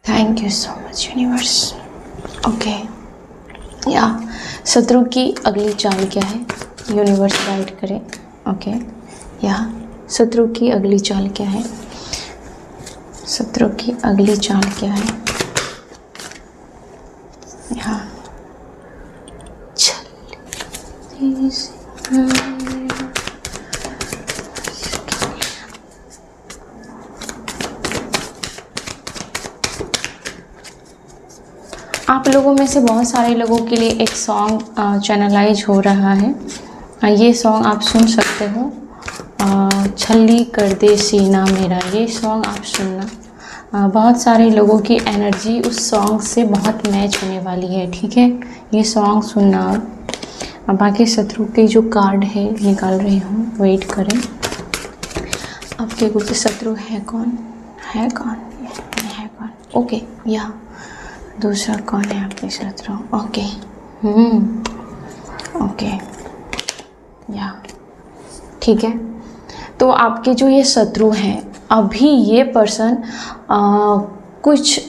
Thank you so much universe. Okay, या शत्रु की अगली चाल क्या है, यूनिवर्स गाइड करे। ओके, या शत्रु की अगली चाल क्या है, शत्रु की अगली चाल क्या है। यहाँ आप लोगों में से बहुत सारे लोगों के लिए एक सॉन्ग चैनलाइज हो रहा है। ये सॉन्ग आप सुन सकते हो, छल्ली कर दे सीना मेरा। ये सॉन्ग आप सुनना, बहुत सारे लोगों की एनर्जी उस सॉन्ग से बहुत मैच होने वाली है। ठीक है, ये सॉन्ग सुनना। अब बाकी शत्रु के जो कार्ड है निकाल रही हूँ, वेट करें। आपके कुछ शत्रु है कौन, है कौन, है कौन। ओके, या दूसरा कौन है आपके शत्रु। ओके, ओके, या ठीक है। तो आपके जो ये शत्रु हैं, अभी ये पर्सन कुछ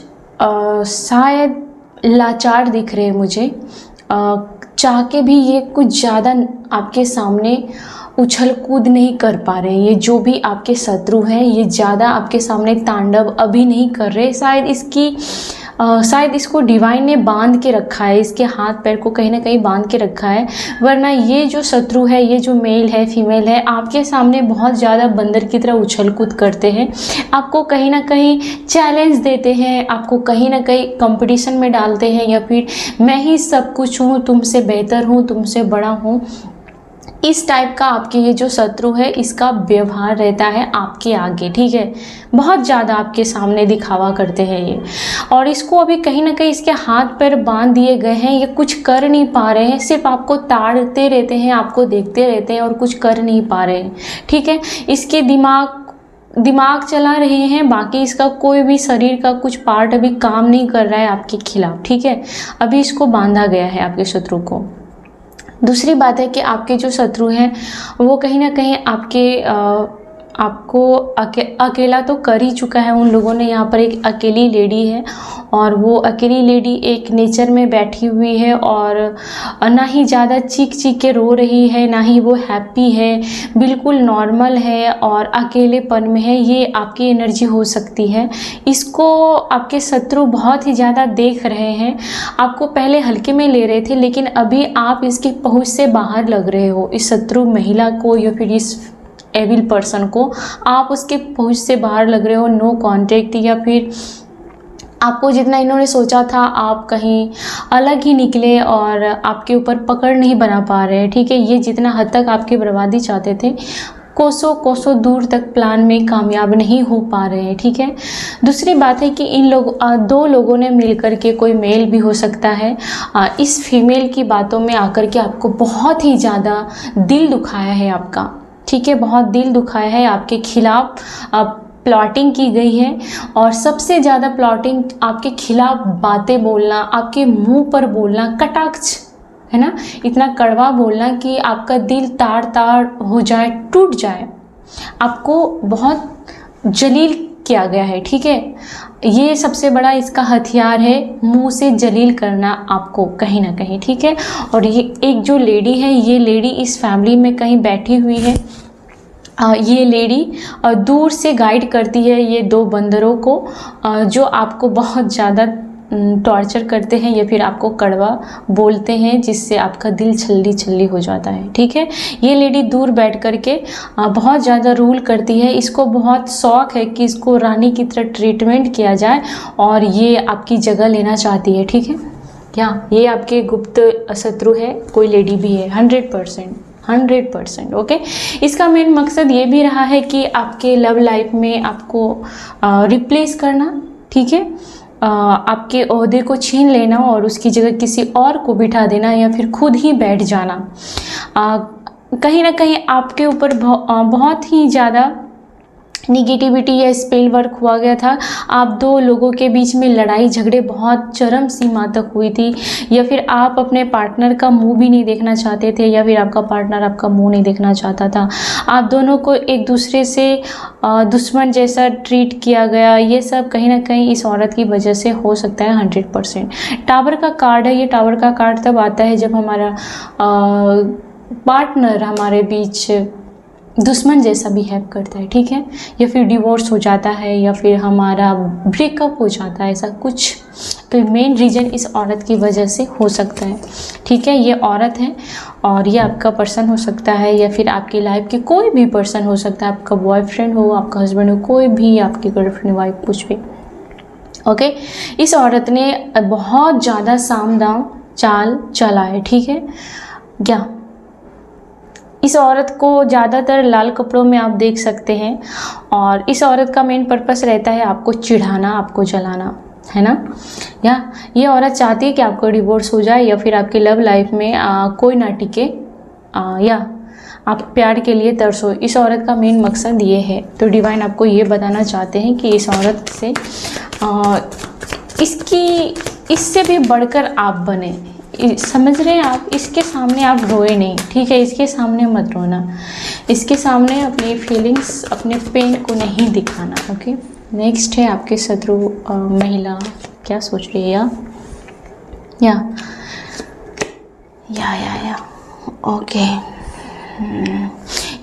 शायद लाचार दिख रहे हैं मुझे। चाह के भी ये कुछ ज़्यादा आपके सामने उछल कूद नहीं कर पा रहे हैं। ये जो भी आपके शत्रु हैं, ये ज़्यादा आपके सामने तांडव अभी नहीं कर रहे। शायद इसको डिवाइन ने बांध के रखा है, इसके हाथ पैर को कहीं ना कहीं बांध के रखा है। वरना ये जो शत्रु है, ये जो मेल है फीमेल है, आपके सामने बहुत ज़्यादा बंदर की तरह उछल कूद करते हैं। आपको कहीं ना कहीं चैलेंज देते हैं, आपको कहीं ना कहीं कंपटीशन में डालते हैं, या फिर मैं ही सब कुछ हूँ, तुमसे बेहतर हूँ, तुमसे बड़ा हूँ। इस टाइप का आपके ये जो शत्रु है, इसका व्यवहार रहता है आपके आगे। ठीक है, बहुत ज़्यादा आपके सामने दिखावा करते हैं ये, और इसको अभी कहीं ना कहीं इसके हाथ पैर बांध दिए गए हैं। ये कुछ कर नहीं पा रहे हैं, सिर्फ आपको ताड़ते रहते हैं, आपको देखते रहते हैं और कुछ कर नहीं पा रहे हैं। ठीक है, इसके दिमाग चला रहे हैं, बाकी इसका कोई भी शरीर का कुछ पार्ट अभी काम नहीं कर रहा है आपके खिलाफ। ठीक है, अभी इसको बांधा गया है आपके शत्रु को। दूसरी बात है कि आपके जो शत्रु हैं वो कहीं ना कहीं आपको अकेला तो कर ही चुका है। उन लोगों ने यहाँ पर एक अकेली लेडी है, और वो अकेली लेडी एक नेचर में बैठी हुई है, और ना ही ज़्यादा चीख के रो रही है, ना ही वो हैप्पी है, बिल्कुल नॉर्मल है और अकेलेपन में है। ये आपकी एनर्जी हो सकती है। इसको आपके शत्रु बहुत ही ज़्यादा देख रहे हैं। आपको पहले हल्के में ले रहे थे, लेकिन अभी आप इसकी पहुँच से बाहर लग रहे हो। इस शत्रु महिला को या फिर इस एविल पर्सन को आप उसके पहुंच से बाहर लग रहे हो। नो कांटेक्ट, या फिर आपको जितना इन्होंने सोचा था आप कहीं अलग ही निकले और आपके ऊपर पकड़ नहीं बना पा रहे हैं। ठीक है, ये जितना हद तक आपकी बर्बादी चाहते थे, कोसों दूर तक प्लान में कामयाब नहीं हो पा रहे हैं। ठीक है, दूसरी बात है कि इन दो लोगों ने मिलकर के, कोई मेल भी हो सकता है, इस फीमेल की बातों में आकर के आपको बहुत ही ज़्यादा दिल दुखाया है आपका। ठीक है, बहुत दिल दुखाया है, आपके खिलाफ प्लॉटिंग की गई है, और सबसे ज़्यादा प्लॉटिंग आपके खिलाफ बातें बोलना, आपके मुंह पर बोलना, कटाक्ष है ना, इतना कड़वा बोलना कि आपका दिल ताड़ हो जाए, टूट जाए। आपको बहुत जलील किया गया है। ठीक है, ये सबसे बड़ा इसका हथियार है, मुंह से जलील करना आपको कहीं ना कहीं। ठीक है, और ये एक जो लेडी है, ये लेडी इस फैमिली में कहीं बैठी हुई है। ये लेडी दूर से गाइड करती है ये दो बंदरों को, जो आपको बहुत ज़्यादा टॉर्चर करते हैं या फिर आपको कड़वा बोलते हैं, जिससे आपका दिल छल्ली हो जाता है। ठीक है, ये लेडी दूर बैठ करके बहुत ज़्यादा रूल करती है। इसको बहुत शौक है कि इसको रानी की तरह ट्रीटमेंट किया जाए, और ये आपकी जगह लेना चाहती है। ठीक है, क्या ये आपके गुप्त शत्रु है? कोई लेडी भी है, 100%। ओके, इसका मेन मकसद ये भी रहा है कि आपके लव लाइफ में आपको रिप्लेस करना। ठीक है, आपके ओहदे को छीन लेना और उसकी जगह किसी और को बिठा देना, या फिर खुद ही बैठ जाना। कहीं ना कहीं आपके ऊपर बहुत ही ज़्यादा निगेटिविटी या स्पेल वर्क हुआ गया था, आप दो लोगों के बीच में लड़ाई झगड़े बहुत चरम सीमा तक हुई थी, या फिर आप अपने पार्टनर का मुंह भी नहीं देखना चाहते थे, या फिर आपका पार्टनर आपका मुंह नहीं देखना चाहता था, आप दोनों को एक दूसरे से दुश्मन जैसा ट्रीट किया गया। ये सब कहीं ना कहीं इस औरत की वजह से हो सकता है 100%। टावर का कार्ड है, ये टावर का कार्ड तब आता है जब हमारा पार्टनर हमारे बीच दुश्मन जैसा बिहेव करता है, ठीक है, या फिर डिवोर्स हो जाता है, या फिर हमारा ब्रेकअप हो जाता है, ऐसा कुछ। तो मेन रीज़न इस औरत की वजह से हो सकता है, ठीक है। ये औरत है और ये आपका पर्सन हो सकता है, या फिर आपकी लाइफ के कोई भी पर्सन हो सकता है, आपका बॉयफ्रेंड हो, आपका हस्बैंड हो, कोई भी, आपकी गर्लफ्रेंड, वाइफ, कुछ भी। ओके, इस औरत ने बहुत ज़्यादा साम दाम चाल चला है, ठीक है। क्या इस औरत को ज़्यादातर लाल कपड़ों में आप देख सकते हैं, और इस औरत का मेन पर्पस रहता है आपको चिढ़ाना, आपको जलाना, है ना। या ये औरत चाहती है कि आपको डिवोर्स हो जाए, या फिर आपकी लव लाइफ में कोई ना टिके, या आप प्यार के लिए तरसो। इस औरत का मेन मकसद ये है। तो डिवाइन आपको ये बताना चाहते हैं कि इस औरत से इससे भी बढ़कर आप बने, समझ रहे हैं आप। इसके सामने आप रोए नहीं, ठीक है, इसके सामने मत रोना, इसके सामने अपनी फीलिंग्स, अपने पेन को नहीं दिखाना। ओके, नेक्स्ट है आपके शत्रु महिला क्या सोच रही है, या ओके।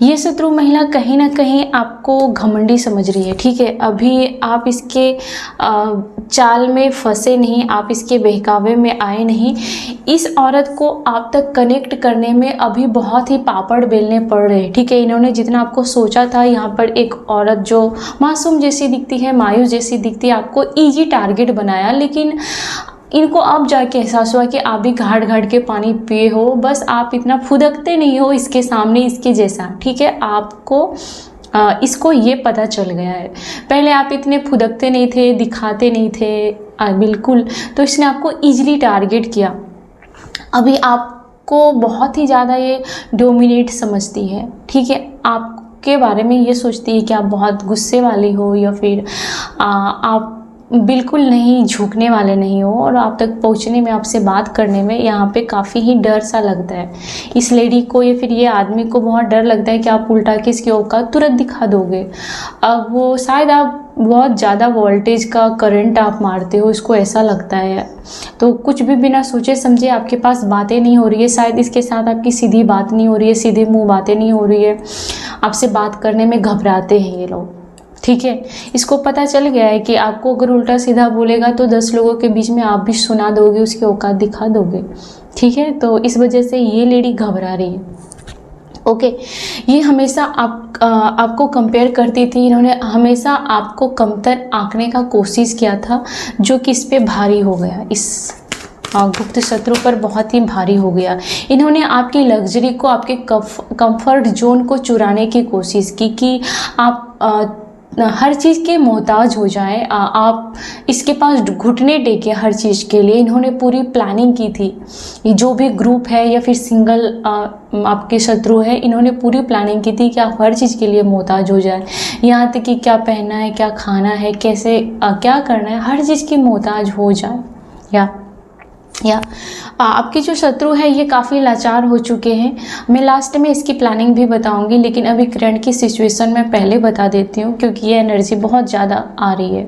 ये शत्रु महिला कहीं ना कहीं आपको घमंडी समझ रही है, ठीक है। अभी आप इसके चाल में फंसे नहीं, आप इसके बहकावे में आए नहीं। इस औरत को आप तक कनेक्ट करने में अभी बहुत ही पापड़ बेलने पड़ रहे हैं, ठीक है। इन्होंने जितना आपको सोचा था, यहाँ पर एक औरत जो मासूम जैसी दिखती है, मायूस जैसी दिखती है, आपको ईजी टारगेट बनाया, लेकिन इनको अब जाके एहसास हुआ कि आप भी घाट घाट के पानी पिए हो, बस आप इतना फुदकते नहीं हो इसके सामने, इसके जैसा, ठीक है। आपको इसको ये पता चल गया है। पहले आप इतने फुदकते नहीं थे, दिखाते नहीं थे बिल्कुल, तो इसने आपको इजीली टारगेट किया। अभी आपको बहुत ही ज़्यादा ये डोमिनेट समझती है, ठीक है। आपके बारे में ये सोचती है कि आप बहुत गुस्से वाली हो, या फिर आप बिल्कुल नहीं झुकने वाले नहीं हो, और आप तक पहुंचने में, आपसे बात करने में यहाँ पे काफ़ी ही डर सा लगता है इस लेडी को, या फिर ये आदमी को बहुत डर लगता है कि आप उल्टा के इसकी औकात तुरंत दिखा दोगे। अब वो शायद आप बहुत ज़्यादा वोल्टेज का करंट आप मारते हो, इसको ऐसा लगता है। तो कुछ भी बिना सोचे समझे आपके पास बातें नहीं हो रही है, शायद इसके साथ आपकी सीधी बात नहीं हो रही है, सीधे मुँह बातें नहीं हो रही है, आपसे बात करने में घबराते हैं ये लोग, ठीक है। इसको पता चल गया है कि आपको अगर उल्टा सीधा बोलेगा तो 10 लोगों के बीच में आप भी सुना दोगे, उसकी औकात दिखा दोगे, ठीक है। तो इस वजह से ये लेडी घबरा रही है। ओके, ये हमेशा आपको कंपेयर करती थी, इन्होंने हमेशा आपको कमतर आंकने का कोशिश किया था, जो कि इस पे भारी हो गया, इस गुप्त शत्रु पर बहुत ही भारी हो गया। इन्होंने आपकी लग्जरी को, आपके कंफर्ट जोन को चुराने की कोशिश की कि आप हर चीज़ के मोहताज हो जाए, आप इसके पास घुटने टेके हर चीज़ के लिए। इन्होंने पूरी प्लानिंग की थी, ये जो भी ग्रुप है या फिर सिंगल आपके शत्रु है, इन्होंने पूरी प्लानिंग की थी कि आप हर चीज़ के लिए मोहताज हो जाए, यहाँ तक कि क्या पहनना है, क्या खाना है, कैसे क्या करना है, हर चीज़ की मोहताज हो जाए। या आपके जो शत्रु है ये काफ़ी लाचार हो चुके हैं। मैं लास्ट में इसकी प्लानिंग भी बताऊंगी, लेकिन अभी करंट की सिचुएशन मैं पहले बता देती हूँ, क्योंकि ये एनर्जी बहुत ज़्यादा आ रही है।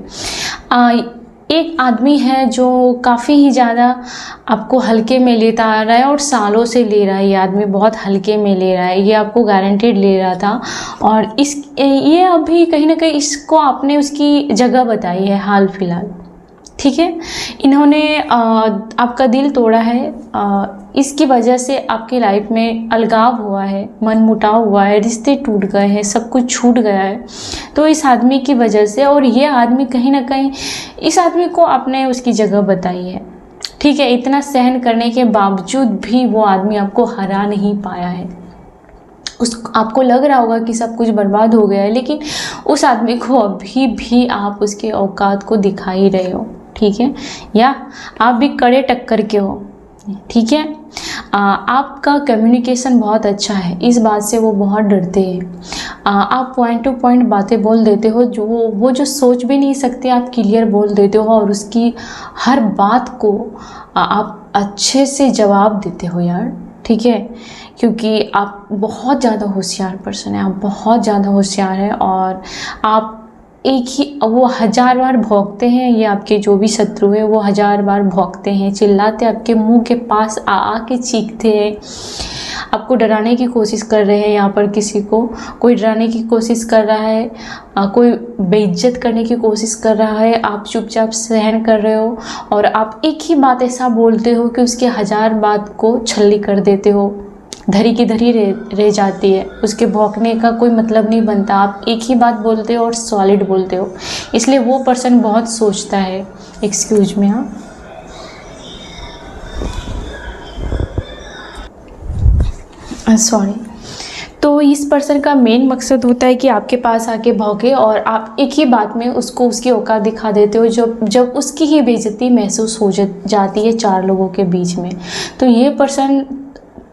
एक आदमी है जो काफ़ी ही ज़्यादा आपको हल्के में लेता आ रहा है, और सालों से ले रहा है। ये आदमी बहुत हल्के में ले रहा है, ये आपको गारंटेड ले रहा था, और ये अभी कहीं ना कहीं इसको आपने उसकी जगह बताई है हाल फिलहाल, ठीक है। इन्होंने आपका दिल तोड़ा है, इसकी वजह से आपकी लाइफ में अलगाव हुआ है, मन मुटाव हुआ है, रिश्ते टूट गए हैं, सब कुछ छूट गया है, तो इस आदमी की वजह से। और ये आदमी कहीं ना कहीं, इस आदमी को आपने उसकी जगह बताई है, ठीक है। इतना सहन करने के बावजूद भी वो आदमी आपको हरा नहीं पाया है। आपको लग रहा होगा कि सब कुछ बर्बाद हो गया है, लेकिन उस आदमी को अभी भी आप उसके औकात को दिखा ही रहे हो, ठीक है। या आप भी कड़े टक्कर के हो, ठीक है। आपका कम्युनिकेशन बहुत अच्छा है, इस बात से वो बहुत डरते हैं। आप पॉइंट टू पॉइंट बातें बोल देते हो, जो वो जो सोच भी नहीं सकते आप क्लियर बोल देते हो, और उसकी हर बात को आप अच्छे से जवाब देते हो यार, ठीक है। क्योंकि आप बहुत ज़्यादा होशियार पर्सन है, आप बहुत ज़्यादा होशियार है, और आप एक ही वो 1000 बार भौंकते हैं, ये आपके जो भी शत्रु है वो 1000 बार भौंकते हैं, चिल्लाते आपके मुंह के पास आ के चीखते हैं, आपको डराने की कोशिश कर रहे हैं। यहाँ पर किसी को कोई डराने की कोशिश कर रहा है, कोई बेइज्जत करने की कोशिश कर रहा है, आप चुपचाप सहन कर रहे हो, और आप एक ही बात ऐसा बोलते हो कि उसके 1000 बात को छल्ली कर देते हो, धरी की धरी रह जाती है, उसके भौंकने का कोई मतलब नहीं बनता। आप एक ही बात बोलते हो और सॉलिड बोलते हो, इसलिए वो पर्सन बहुत सोचता है। एक्सक्यूज मी, हाँ, सॉरी। तो इस पर्सन का मेन मकसद होता है कि आपके पास आके भौंके और आप एक ही बात में उसको उसकी औकात दिखा देते हो, जब उसकी ही बेइज्जती महसूस हो जाती है 4 लोगों के बीच में। तो ये पर्सन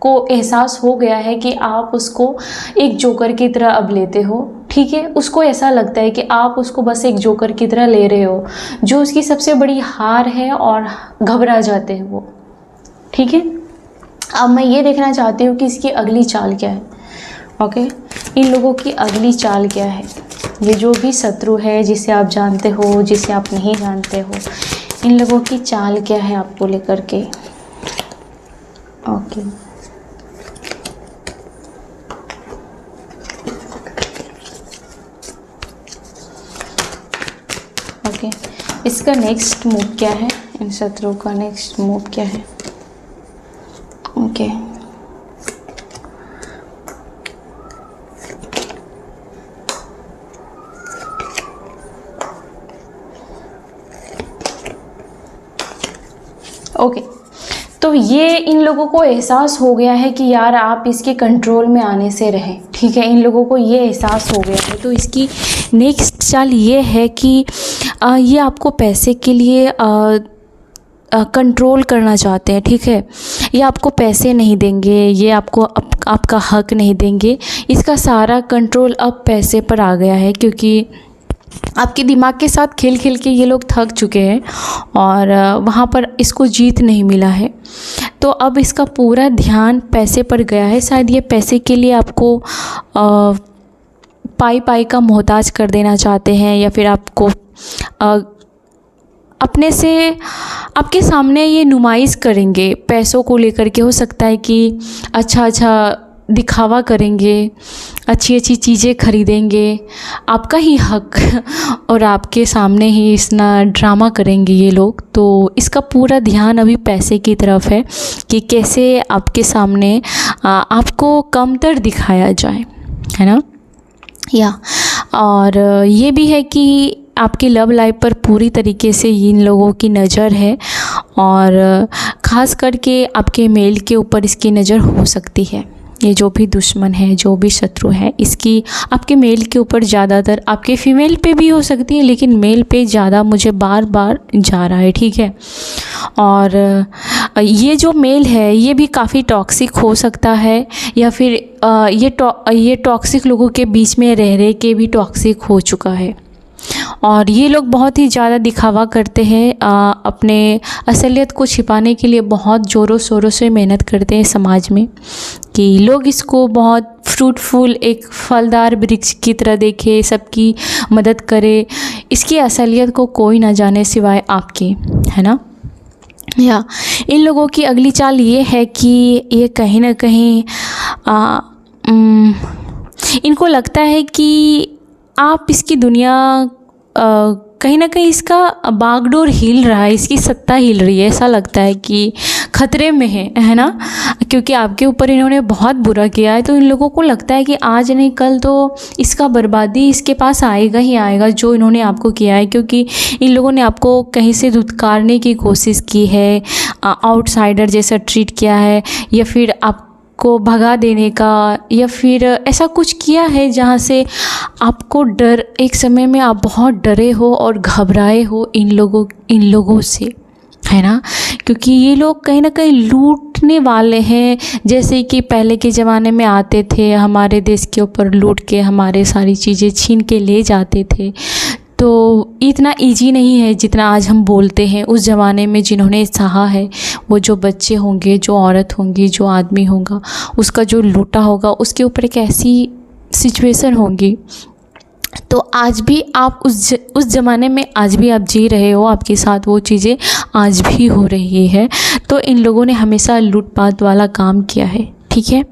को एहसास हो गया है कि आप उसको एक जोकर की तरह अब लेते हो, ठीक है। उसको ऐसा लगता है कि आप उसको बस एक जोकर की तरह ले रहे हो, जो उसकी सबसे बड़ी हार है, और घबरा जाते हैं वो, ठीक है। अब मैं ये देखना चाहती हूँ कि इसकी अगली चाल क्या है। ओके, इन लोगों की अगली चाल क्या है। ये जो भी शत्रु है, जिसे आप जानते हो, जिसे आप नहीं जानते हो, इन लोगों की चाल क्या है आपको लेकर के। ओके, ओके, इसका नेक्स्ट मूव क्या है, इन शत्रु का नेक्स्ट मूव क्या है। ओके, ओके, तो ये इन लोगों को एहसास हो गया है कि यार आप इसके कंट्रोल में आने से रहें, ठीक है। इन लोगों को ये एहसास हो गया है। तो इसकी नेक्स्ट चाल ये है कि ये आपको पैसे के लिए कंट्रोल करना चाहते हैं, ठीक है। ये आपको पैसे नहीं देंगे, ये आपको आपका हक नहीं देंगे। इसका सारा कंट्रोल अब पैसे पर आ गया है, क्योंकि आपके दिमाग के साथ खेल खेल के ये लोग थक चुके हैं, और वहाँ पर इसको जीत नहीं मिला है। तो अब इसका पूरा ध्यान पैसे पर गया है। शायद ये पैसे के लिए आपको पाई का मोहताज कर देना चाहते हैं, या फिर आपको अपने से आपके सामने ये नुमाइश करेंगे पैसों को लेकर के। हो सकता है कि अच्छा दिखावा करेंगे, अच्छी अच्छी चीज़ें खरीदेंगे, आपका ही हक और आपके सामने ही इतना ड्रामा करेंगे ये लोग। तो इसका पूरा ध्यान अभी पैसे की तरफ है कि कैसे आपके सामने आपको कमतर दिखाया जाए, है ना। या और ये भी है कि आपकी लव लाइफ पर पूरी तरीके से इन लोगों की नज़र है, और ख़ास करके आपके मेल के ऊपर इसकी नज़र हो सकती है। ये जो भी दुश्मन है, जो भी शत्रु है, इसकी आपके मेल के ऊपर ज़्यादातर, आपके फीमेल पे भी हो सकती है, लेकिन मेल पे ज़्यादा मुझे बार बार जा रहा है, ठीक है। और ये जो मेल है ये भी काफ़ी टॉक्सिक हो सकता है, या फिर ये टॉक्सिक लोगों के बीच में रह के भी टॉक्सिक हो चुका है। और ये लोग बहुत ही ज़्यादा दिखावा करते हैं, अपने असलियत को छिपाने के लिए बहुत ज़ोरों शोरों से मेहनत करते हैं समाज में, कि लोग इसको बहुत फ्रूटफुल, एक फलदार वृक्ष की तरह देखे, सबकी मदद करे। इसकी असलियत को कोई ना जाने सिवाय आपके, है ना। या इन लोगों की अगली चाल ये है कि ये कहीं ना कहीं इनको लगता है कि आप इसकी दुनिया कहीं ना कहीं इसका बागडोर हिल रहा है, इसकी सत्ता हिल रही है। ऐसा लगता है कि खतरे में है ना, क्योंकि आपके ऊपर इन्होंने बहुत बुरा किया है। तो इन लोगों को लगता है कि आज नहीं कल तो इसका बर्बादी इसके पास आएगा ही आएगा, जो इन्होंने आपको किया है। क्योंकि इन लोगों ने आपको कहीं से धुतकारने की कोशिश की है, आउटसाइडर जैसा ट्रीट किया है, या फिर आप को भगा देने का, या फिर ऐसा कुछ किया है जहाँ से आपको डर, एक समय में आप बहुत डरे हो और घबराए हो इन लोगों से, है ना। क्योंकि ये लोग कहीं ना कहीं लूटने वाले हैं। जैसे कि पहले के ज़माने में आते थे, हमारे देश के ऊपर लूट के हमारे सारी चीज़ें छीन के ले जाते थे। तो इतना इजी नहीं है जितना आज हम बोलते हैं। उस ज़माने में जिन्होंने सहा है, वो जो बच्चे होंगे, जो औरत होंगी, जो आदमी होगा, उसका जो लूटा होगा, उसके ऊपर एक ऐसी सिचुएशन होगी। तो आज भी आप उस ज़माने में आज भी आप जी रहे हो, आपके साथ वो चीज़ें आज भी हो रही है। तो इन लोगों ने हमेशा लूटपाट वाला काम किया है, ठीक है।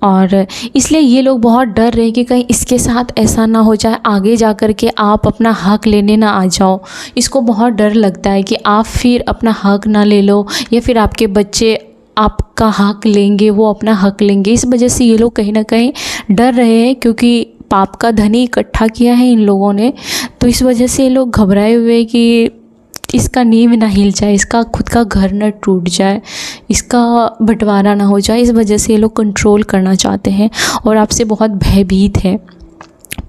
और इसलिए ये लोग बहुत डर रहे कि कहीं इसके साथ ऐसा ना हो जाए, आगे जा कर के आप अपना हक लेने ना आ जाओ। इसको बहुत डर लगता है कि आप फिर अपना हक ना ले लो, या फिर आपके बच्चे आपका हक लेंगे, वो अपना हक लेंगे। इस वजह से ये लोग कहीं ना कहीं डर रहे हैं, क्योंकि पाप का धन ही इकट्ठा किया है इन लोगों ने। तो इस वजह से ये लोग घबराए हुए कि इसका नींव ना हिल जाए, इसका खुद का घर ना टूट जाए, इसका बंटवारा ना हो जाए। इस वजह से ये लोग कंट्रोल करना चाहते हैं और आपसे बहुत भयभीत है।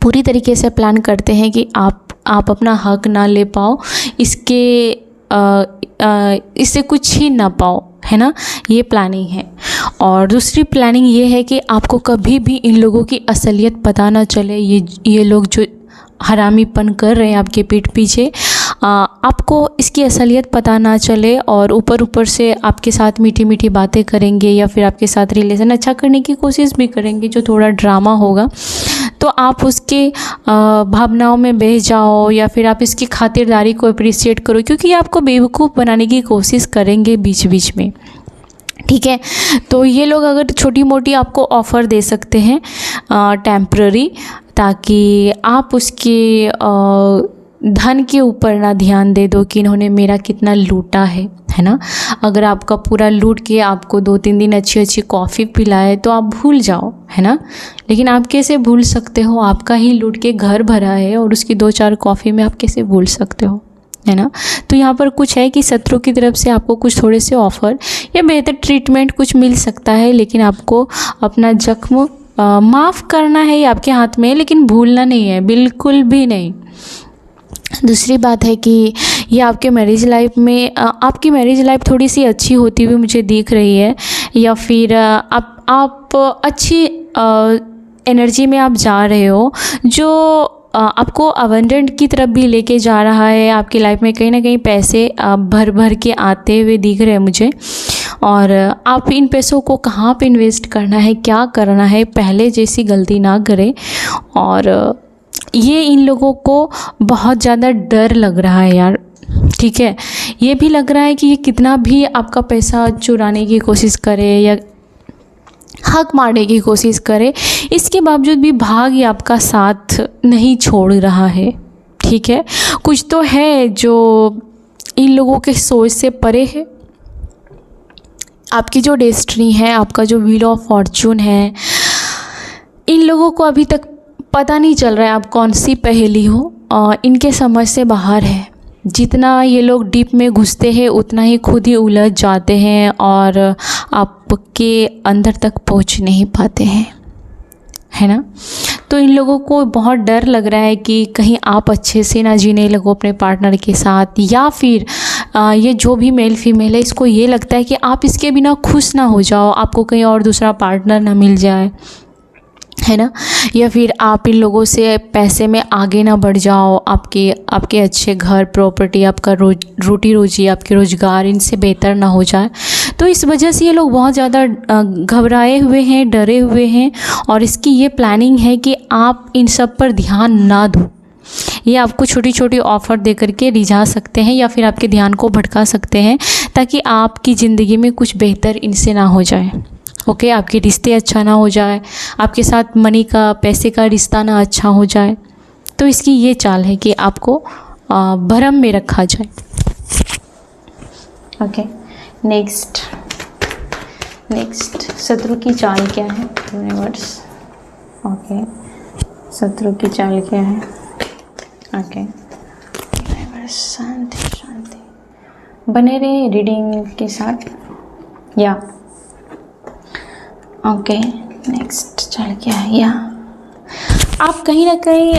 पूरी तरीके से प्लान करते हैं कि आप अपना हक ना ले पाओ, इससे कुछ छीन ना पाओ, है ना। ये प्लानिंग है। और दूसरी प्लानिंग ये है कि आपको कभी भी इन लोगों की असलियत पता ना चले। ये लोग जो हरामीपन कर रहे हैं आपके पीठ पीछे, आपको इसकी असलियत पता ना चले, और ऊपर से आपके साथ मीठी मीठी बातें करेंगे, या फिर आपके साथ रिलेशन अच्छा करने की कोशिश भी करेंगे, जो थोड़ा ड्रामा होगा। तो आप उसके भावनाओं में बह जाओ, या फिर आप इसकी खातिरदारी को अप्रिशिएट करो, क्योंकि ये आपको बेवकूफ़ बनाने की कोशिश करेंगे बीच बीच में, ठीक है। तो ये लोग अगर छोटी मोटी आपको ऑफ़र दे सकते हैं टेम्प्ररी, ताकि आप उसके धन के ऊपर ना ध्यान दे दो कि इन्होंने मेरा कितना लूटा है ना। अगर आपका पूरा लूट के आपको 2-3 दिन अच्छी अच्छी कॉफ़ी पिलाए तो आप भूल जाओ, है ना। लेकिन आप कैसे भूल सकते हो, आपका ही लूट के घर भरा है और उसकी 2-4 कॉफ़ी में आप कैसे भूल सकते हो, है ना। तो यहाँ पर कुछ है कि शत्रु की तरफ से आपको कुछ थोड़े से ऑफ़र या बेहतर ट्रीटमेंट कुछ मिल सकता है, लेकिन आपको अपना जख्म माफ़ करना है, ये आपके हाथ में है, लेकिन भूलना नहीं है, बिल्कुल भी नहीं। दूसरी बात है कि ये आपके मैरिज लाइफ में आपकी मैरिज लाइफ थोड़ी सी अच्छी होती हुई मुझे दिख रही है, या फिर आप अच्छी एनर्जी में आप जा रहे हो, जो आपको अबंडेंट की तरफ भी लेके जा रहा है। आपकी लाइफ में कहीं ना कहीं पैसे भर भर के आते हुए दिख रहे हैं मुझे, और आप इन पैसों को कहाँ पे इन्वेस्ट करना है, क्या करना है, पहले जैसी गलती ना करें। और ये इन लोगों को बहुत ज़्यादा डर लग रहा है यार, ठीक है। ये भी लग रहा है कि ये कितना भी आपका पैसा चुराने की कोशिश करे या हक मारने की कोशिश करे, इसके बावजूद भी भाग्य आपका साथ नहीं छोड़ रहा है, ठीक है। कुछ तो है जो इन लोगों के सोच से परे है। आपकी जो डेस्टिनी है, आपका जो व्हील ऑफ फॉर्चून है, इन लोगों को अभी तक पता नहीं चल रहा है आप कौन सी पहेली हो, और इनके समझ से बाहर है। जितना ये लोग डीप में घुसते हैं उतना ही खुद ही उलझ जाते हैं और आपके अंदर तक पहुंच नहीं पाते हैं, है ना। तो इन लोगों को बहुत डर लग रहा है कि कहीं आप अच्छे से ना जीने लगो अपने पार्टनर के साथ, या फिर ये जो भी मेल फीमेल है, इसको ये लगता है कि आप इसके बिना खुश ना हो जाओ, आपको कहीं और दूसरा पार्टनर ना मिल जाए, है ना। या फिर आप इन लोगों से पैसे में आगे ना बढ़ जाओ, आपके अच्छे घर, प्रॉपर्टी, आपका रोटी रोजी, आपके रोज़गार इनसे बेहतर ना हो जाए। तो इस वजह से ये लोग बहुत ज़्यादा घबराए हुए हैं, डरे हुए हैं, और इसकी ये प्लानिंग है कि आप इन सब पर ध्यान ना दो। ये आपको छोटी छोटी ऑफ़र दे करके रिझा सकते हैं, या फिर आपके ध्यान को भटका सकते हैं, ताकि आपकी ज़िंदगी में कुछ बेहतर इनसे ना हो जाए। ओके, आपके रिश्ते अच्छा ना हो जाए, आपके साथ मनी का, पैसे का रिश्ता ना अच्छा हो जाए। तो इसकी ये चाल है कि आपको भरम में रखा जाए। ओके, नेक्स्ट शत्रु की चाल क्या है यूनिवर्स। ओके, शत्रु की चाल क्या है। ओके, यूनिवर्स शांति शांति बने रहे रीडिंग के साथ, या ओके। नेक्स्ट चाल क्या है, या आप कहीं ना कहीं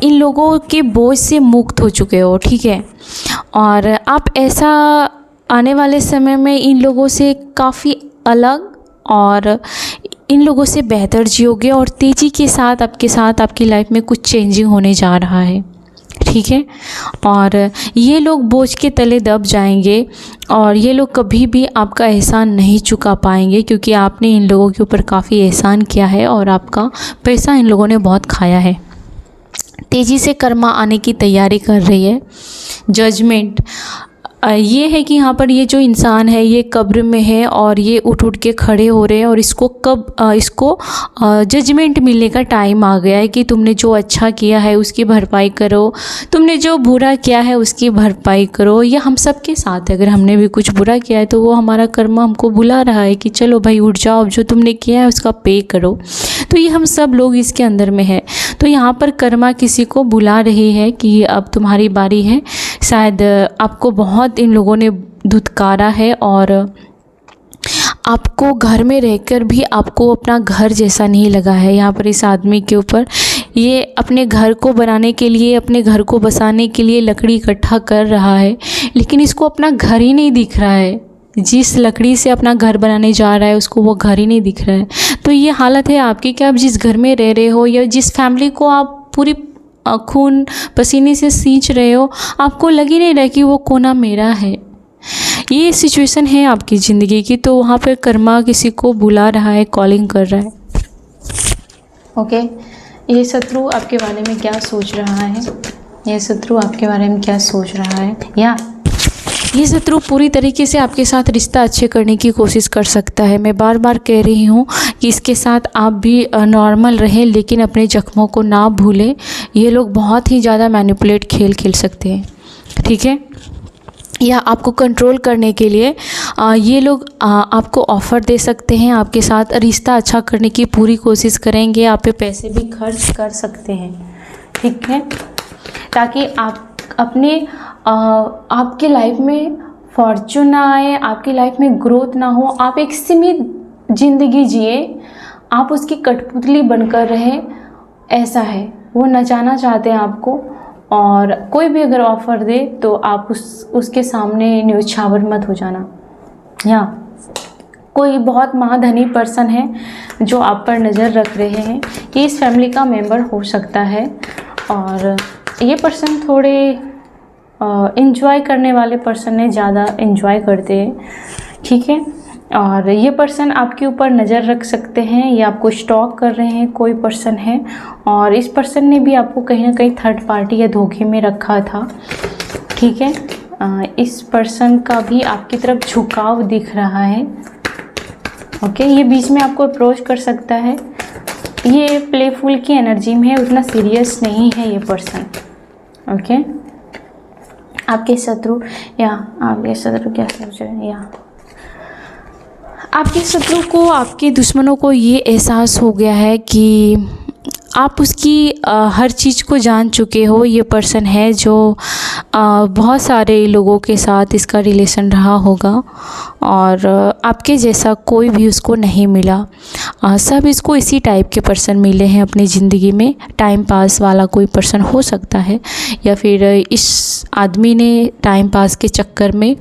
इन लोगों के बोझ से मुक्त हो चुके हो, ठीक है। और आप ऐसा आने वाले समय में इन लोगों से काफ़ी अलग और इन लोगों से बेहतर जियोगे और तेज़ी के साथ आपकी लाइफ में कुछ चेंजिंग होने जा रहा है, ठीक है। और ये लोग बोझ के तले दब जाएंगे और ये लोग कभी भी आपका एहसान नहीं चुका पाएंगे, क्योंकि आपने इन लोगों के ऊपर काफ़ी एहसान किया है और आपका पैसा इन लोगों ने बहुत खाया है। तेज़ी से कर्मा आने की तैयारी कर रही है। जजमेंट ये है कि यहाँ पर ये जो इंसान है ये कब्र में है और ये उठ के खड़े हो रहे हैं और इसको जजमेंट मिलने का टाइम आ गया है कि तुमने जो अच्छा किया है उसकी भरपाई करो, तुमने जो बुरा किया है उसकी भरपाई करो। ये हम सब के साथ है, अगर हमने भी कुछ बुरा किया है तो वो हमारा कर्म हमको बुला रहा है कि चलो भाई उठ जाओ, अब जो तुमने किया है उसका पे करो। तो ये हम सब लोग इसके अंदर में है। तो यहाँ पर कर्मा किसी को बुला रही है कि अब तुम्हारी बारी है। शायद आपको बहुत इन लोगों ने धुतकारा है और आपको घर में रहकर भी आपको अपना घर जैसा नहीं लगा है। यहाँ पर इस आदमी के ऊपर ये अपने घर को बनाने के लिए, अपने घर को बसाने के लिए लकड़ी इकट्ठा कर रहा है, लेकिन इसको अपना घर ही नहीं दिख रहा है। जिस लकड़ी से अपना घर बनाने जा रहा है उसको वो घर ही नहीं दिख रहा है। तो ये हालत है आपकी कि आप जिस घर में रह रहे हो या जिस फैमिली को आप पूरी खून पसीने से सींच रहे हो, आपको लग ही नहीं रहा कि वो कोना मेरा है। ये सिचुएशन है आपकी ज़िंदगी की। तो वहाँ पे कर्मा किसी को बुला रहा है, कॉलिंग कर रहा है। ओके, ये शत्रु आपके बारे में क्या सोच रहा है? ये शत्रु आपके बारे में क्या सोच रहा है? या ये शत्रु पूरी तरीके से आपके साथ रिश्ता अच्छे करने की कोशिश कर सकता है। मैं बार बार कह रही हूँ कि इसके साथ आप भी नॉर्मल रहें, लेकिन अपने जख्मों को ना भूलें। ये लोग बहुत ही ज़्यादा मैनिपुलेट खेल सकते हैं, ठीक है। या आपको कंट्रोल करने के लिए ये लोग आपको ऑफ़र दे सकते हैं, आपके साथ रिश्ता अच्छा करने की पूरी कोशिश करेंगे, आप पे पैसे भी खर्च कर सकते हैं, ठीक है, ताकि आप अपने आपके लाइफ में फॉर्चून ना आए, आपकी लाइफ में ग्रोथ ना हो, आप एक सीमित ज़िंदगी जिए, आप उसकी कठपुतली बनकर रहें, ऐसा है। वो नचाना चाहते हैं आपको, और कोई भी अगर ऑफ़र दे तो आप उसके सामने न्यौछावर मत हो जाना। या कोई बहुत महाधनी पर्सन है जो आप पर नज़र रख रहे हैं, ये इस फैमिली का मेंबर हो सकता है। और ये पर्सन थोड़े एंजॉय करने वाले पर्सन है, ज़्यादा एंजॉय करते हैं, ठीक है। और ये पर्सन आपके ऊपर नज़र रख सकते हैं, ये आपको स्टॉक कर रहे हैं, कोई पर्सन है। और इस पर्सन ने भी आपको कहीं ना कहीं थर्ड पार्टी या धोखे में रखा था, ठीक है। इस पर्सन का भी आपकी तरफ झुकाव दिख रहा है, ओके। ये बीच में आपको अप्रोच कर सकता है, ये प्लेफुल की एनर्जी में है, उतना सीरियस नहीं है ये पर्सन, ओके। आपके शत्रु क्या सोच रहे हैं? या आपके शत्रु को, आपके दुश्मनों को ये एहसास हो गया है कि आप उसकी हर चीज़ को जान चुके हो। ये पर्सन है जो बहुत सारे लोगों के साथ इसका रिलेशन रहा होगा और आपके जैसा कोई भी उसको नहीं मिला। सब इसको इसी टाइप के पर्सन मिले हैं अपनी ज़िंदगी में। टाइम पास वाला कोई पर्सन हो सकता है, या फिर इस आदमी ने टाइम पास के चक्कर में